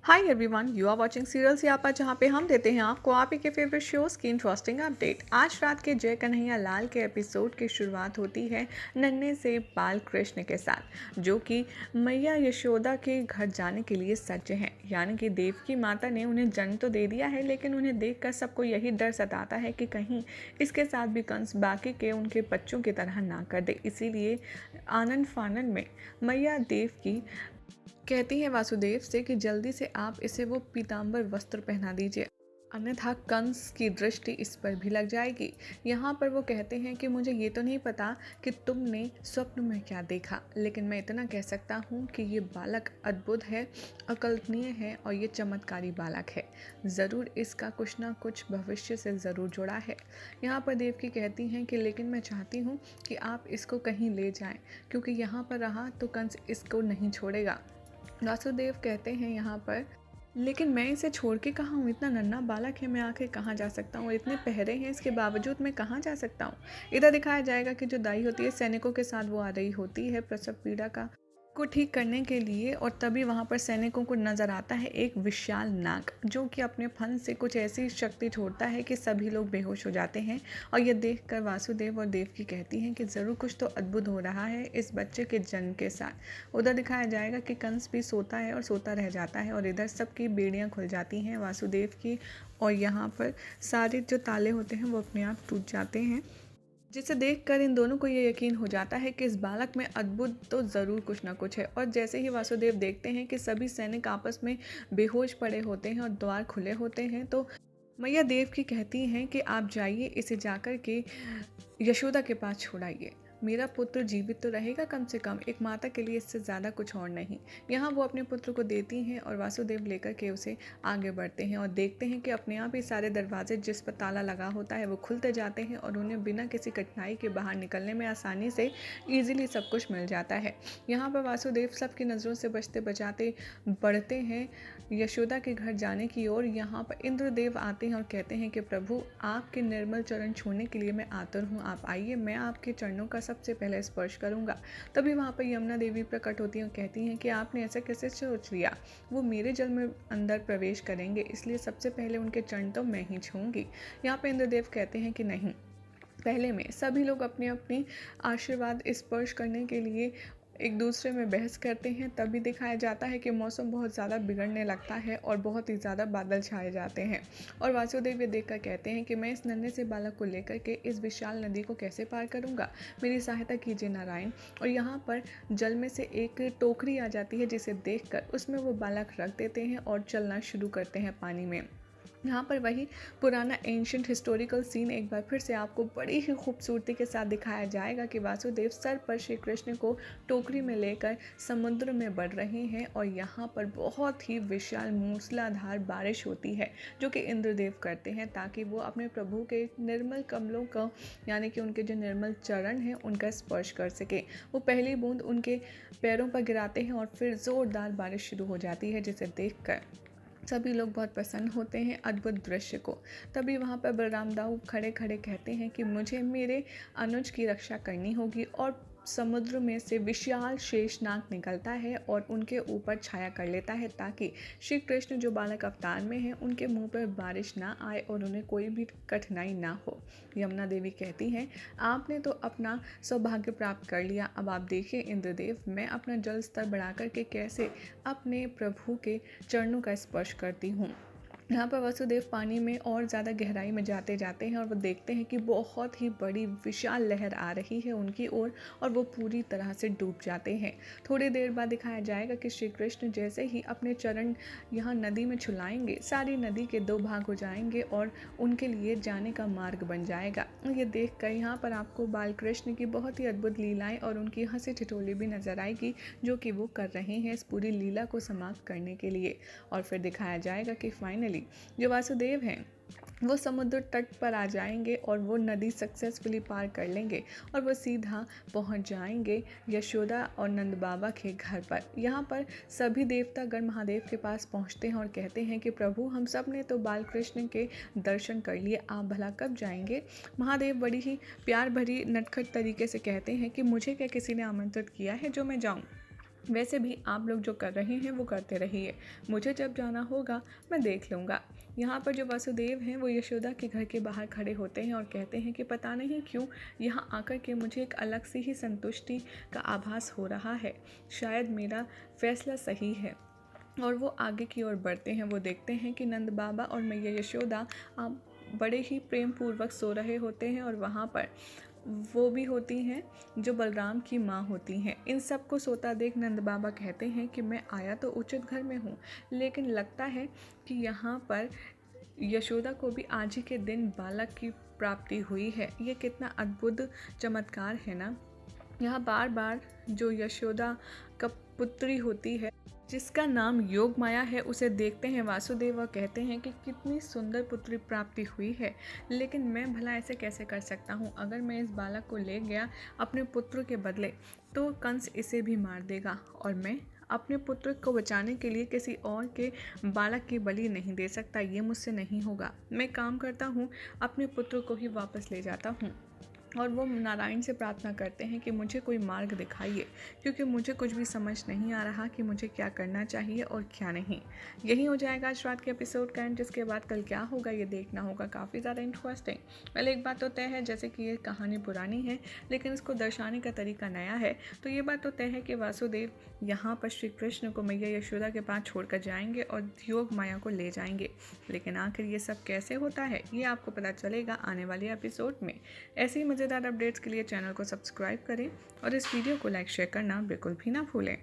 Hi everyone, you are watching serial Siyapa, जहाँ पे हम देते हैं आपको आप ही के फेवरेट शोज़ की इंटरेस्टिंग अपडेट। आज रात के जय कन्हैया लाल के एपिसोड की शुरुआत होती है नन्हे से बाल कृष्ण के साथ, जो कि मैया यशोदा के घर जाने के लिए सज्ज हैं। यानी कि देवकी माता ने उन्हें जन्म तो दे दिया है, लेकिन उन्हें देखकर सबको यही डर सताता है कि कहीं इसके साथ भी कंस बाकी के उनके बच्चों की तरह ना कर दे। इसीलिए आनंद फानन में मैया देवकी कहती है वासुदेव से कि जल्दी से आप इसे वो पीतांबर वस्त्र पहना दीजिए, अन्यथा कंस की दृष्टि इस पर भी लग जाएगी। यहाँ पर वो कहते हैं कि मुझे ये तो नहीं पता कि तुमने स्वप्न में क्या देखा, लेकिन मैं इतना कह सकता हूँ कि ये बालक अद्भुत है, अकल्पनीय है और ये चमत्कारी बालक है। ज़रूर इसका कुछ ना कुछ भविष्य से ज़रूर जुड़ा है। यहाँ पर देवकी कहती हैं कि लेकिन मैं चाहती हूँ कि आप इसको कहीं ले जाएं, क्योंकि यहाँ पर रहा तो कंस इसको नहीं छोड़ेगा। वासुदेव कहते हैं यहाँ पर, लेकिन मैं इसे छोड़ के कहाँ हूँ, इतना नन्हा बालक है, मैं आखिर कहाँ जा सकता हूँ, इतने पहरे हैं इसके बावजूद मैं कहाँ जा सकता हूँ। इधर दिखाया जाएगा कि जो दाई होती है सैनिकों के साथ वो आ रही होती है प्रसव पीड़ा को ठीक करने के लिए, और तभी वहाँ पर सैनिकों को नज़र आता है एक विशाल नाग, जो कि अपने फन से कुछ ऐसी शक्ति छोड़ता है कि सभी लोग बेहोश हो जाते हैं। और यह देखकर वासुदेव और देवकी कहती हैं कि ज़रूर कुछ तो अद्भुत हो रहा है इस बच्चे के जन्म के साथ। उधर दिखाया जाएगा कि कंस भी सोता है और सोता रह जाता है, और इधर सबकी बेड़ियाँ खुल जाती हैं वासुदेव की, और यहाँ पर सारे जो ताले होते हैं वो अपने आप टूट जाते हैं, जिसे देखकर इन दोनों को ये यकीन हो जाता है कि इस बालक में अद्भुत तो ज़रूर कुछ ना कुछ है। और जैसे ही वासुदेव देखते हैं कि सभी सैनिक आपस में बेहोश पड़े होते हैं और द्वार खुले होते हैं, तो मैया देव की कहती हैं कि आप जाइए, इसे जाकर के यशोदा के पास छोड़ाइए। मेरा पुत्र जीवित तो रहेगा कम से कम, एक माता के लिए इससे ज़्यादा कुछ और नहीं। यहाँ वो अपने पुत्र को देती हैं और वासुदेव लेकर के उसे आगे बढ़ते हैं और देखते हैं कि अपने आप ही सारे दरवाजे जिस पर ताला लगा होता है वो खुलते जाते हैं, और उन्हें बिना किसी कठिनाई के बाहर निकलने में आसानी से ईजिली सब कुछ मिल जाता है। यहाँ पर वासुदेव सबकी नज़रों से बचते बचाते बढ़ते हैं यशोदा के घर जाने की ओर। यहाँ पर इंद्रदेव आते हैं और कहते हैं कि प्रभु, आपके निर्मल चरण छूने के लिए मैं आतुर हूँ, आप आइए, मैं आपके चरणों का सबसे पहले स्पर्श करूँगा। तभी वहाँ पर यमुना देवी प्रकट होती हैं और कहती हैं कि आपने ऐसा कैसे सोच लिया, वो मेरे जल में अंदर प्रवेश करेंगे, इसलिए सबसे पहले उनके चरण तो मैं ही छूँगी। यहाँ पर इंद्रदेव कहते हैं कि नहीं, पहले में सभी लोग अपने अपनी आशीर्वाद स्पर्श करने के लिए एक दूसरे में बहस करते हैं। तभी दिखाया जाता है कि मौसम बहुत ज़्यादा बिगड़ने लगता है और बहुत ही ज़्यादा बादल छाए जाते हैं, और वासुदेव ये देखकर कहते हैं कि मैं इस नन्हे से बालक को लेकर के इस विशाल नदी को कैसे पार करूंगा, मेरी सहायता कीजिए नारायण। और यहाँ पर जल में से एक टोकरी आ जाती है, जिसे देखकर उसमें वो बालक रख देते हैं और चलना शुरू करते हैं पानी में। यहाँ पर वही पुराना एंशंट हिस्टोरिकल सीन एक बार फिर से आपको बड़ी ही खूबसूरती के साथ दिखाया जाएगा कि वासुदेव सर पर श्री कृष्ण को टोकरी में लेकर समुद्र में बढ़ रहे हैं, और यहाँ पर बहुत ही विशाल मूसलाधार बारिश होती है, जो कि इंद्रदेव करते हैं ताकि वो अपने प्रभु के निर्मल कमलों का, यानी कि उनके जो निर्मल चरण हैं उनका स्पर्श कर सके। वो पहली बूंद उनके पैरों पर गिराते हैं और फिर ज़ोरदार बारिश शुरू हो जाती है, जिसे देखकर सभी लोग बहुत प्रसन्न होते हैं अद्भुत दृश्य को। तभी वहाँ पर बलराम दाऊ खड़े खड़े कहते हैं कि मुझे मेरे अनुज की रक्षा करनी होगी, और समुद्र में से विशाल शेषनाग निकलता है और उनके ऊपर छाया कर लेता है, ताकि श्री कृष्ण जो बालक अवतार में हैं उनके मुंह पर बारिश ना आए और उन्हें कोई भी कठिनाई ना हो। यमुना देवी कहती हैं, आपने तो अपना सौभाग्य प्राप्त कर लिया, अब आप देखिए इंद्रदेव, मैं अपना जल स्तर बढ़ा करके कैसे अपने प्रभु के चरणों का स्पर्श करती हूँ। यहाँ पर वसुदेव पानी में और ज़्यादा गहराई में जाते जाते हैं और वो देखते हैं कि बहुत ही बड़ी विशाल लहर आ रही है उनकी ओर, और वो पूरी तरह से डूब जाते हैं। थोड़ी देर बाद दिखाया जाएगा कि श्री कृष्ण जैसे ही अपने चरण यहाँ नदी में छुलाएंगे, सारी नदी के दो भाग हो जाएंगे और उनके लिए जाने का मार्ग बन जाएगा। ये देख कर यहाँ पर आपको बाल कृष्ण की बहुत ही अद्भुत लीलाएँ और उनकी हंसी ठिठोली भी नजर आएगी, जो कि वो कर रहे हैं इस पूरी लीला को समाप्त करने के लिए। और फिर दिखाया जाएगा कि फाइनली जो वासुदेव हैं वो समुद्र तट पर आ जाएंगे और वो नदी सक्सेसफुली पार कर लेंगे, और वो सीधा पहुंच जाएंगे यशोदा और नंद बाबा के घर पर। यहाँ पर सभी देवतागण महादेव के पास पहुँचते हैं और कहते हैं कि प्रभु, हम सब ने तो बाल कृष्ण के दर्शन कर लिए, आप भला कब जाएंगे। महादेव बड़ी ही प्यार भरी नटखट तरीके से कहते हैं कि मुझे क्या किसी ने आमंत्रित किया है जो मैं जाऊँ। वैसे भी आप लोग जो कर रहे हैं वो करते रहिए, मुझे जब जाना होगा मैं देख लूँगा। यहाँ पर जो वासुदेव हैं वो यशोदा के घर के बाहर खड़े होते हैं और कहते हैं कि पता नहीं क्यों यहाँ आकर के मुझे एक अलग सी ही संतुष्टि का आभास हो रहा है, शायद मेरा फैसला सही है। और वो आगे की ओर बढ़ते हैं। वो देखते हैं कि नंद बाबा और मैया यशोदा बड़े ही प्रेम पूर्वक सो रहे होते हैं और वहाँ पर वो भी होती हैं जो बलराम की माँ होती हैं। इन सब को सोता देख नंद बाबा कहते हैं कि मैं आया तो उचित घर में हूँ, लेकिन लगता है कि यहाँ पर यशोदा को भी आज ही के दिन बालक की प्राप्ति हुई है। ये कितना अद्भुत चमत्कार है ना। यहाँ बार बार जो यशोदा का पुत्री होती है जिसका नाम योग माया है, उसे देखते हैं वासुदेव और कहते हैं कि कितनी सुंदर पुत्री प्राप्ति हुई है, लेकिन मैं भला ऐसे कैसे कर सकता हूँ। अगर मैं इस बालक को ले गया अपने पुत्र के बदले तो कंस इसे भी मार देगा और मैं अपने पुत्र को बचाने के लिए किसी और के बालक की बलि नहीं दे सकता। ये मुझसे नहीं होगा। मैं काम करता हूँ, अपने पुत्र को ही वापस ले जाता हूँ। और वो नारायण से प्रार्थना करते हैं कि मुझे कोई मार्ग दिखाइए, क्योंकि मुझे कुछ भी समझ नहीं आ रहा कि मुझे क्या करना चाहिए और क्या नहीं। यही हो जाएगा आज रात के एपिसोड का एंड, जिसके बाद कल क्या होगा ये देखना होगा। काफ़ी ज़्यादा इंटरेस्टिंग। पहले एक बात तो तय है, जैसे कि ये कहानी पुरानी है लेकिन इसको दर्शाने का तरीका नया है, तो ये बात तो तय है कि वासुदेव यहाँ पर श्री कृष्ण को मैया यशोदा के पास छोड़कर जाएंगे और योग माया को ले जाएंगे। लेकिन आखिर ये सब कैसे होता है ये आपको पता चलेगा आने वाले एपिसोड में। ऐसे ही मज़ेदार अपडेट्स के लिए चैनल को सब्सक्राइब करें और इस वीडियो को लाइक शेयर करना बिल्कुल भी ना भूलें।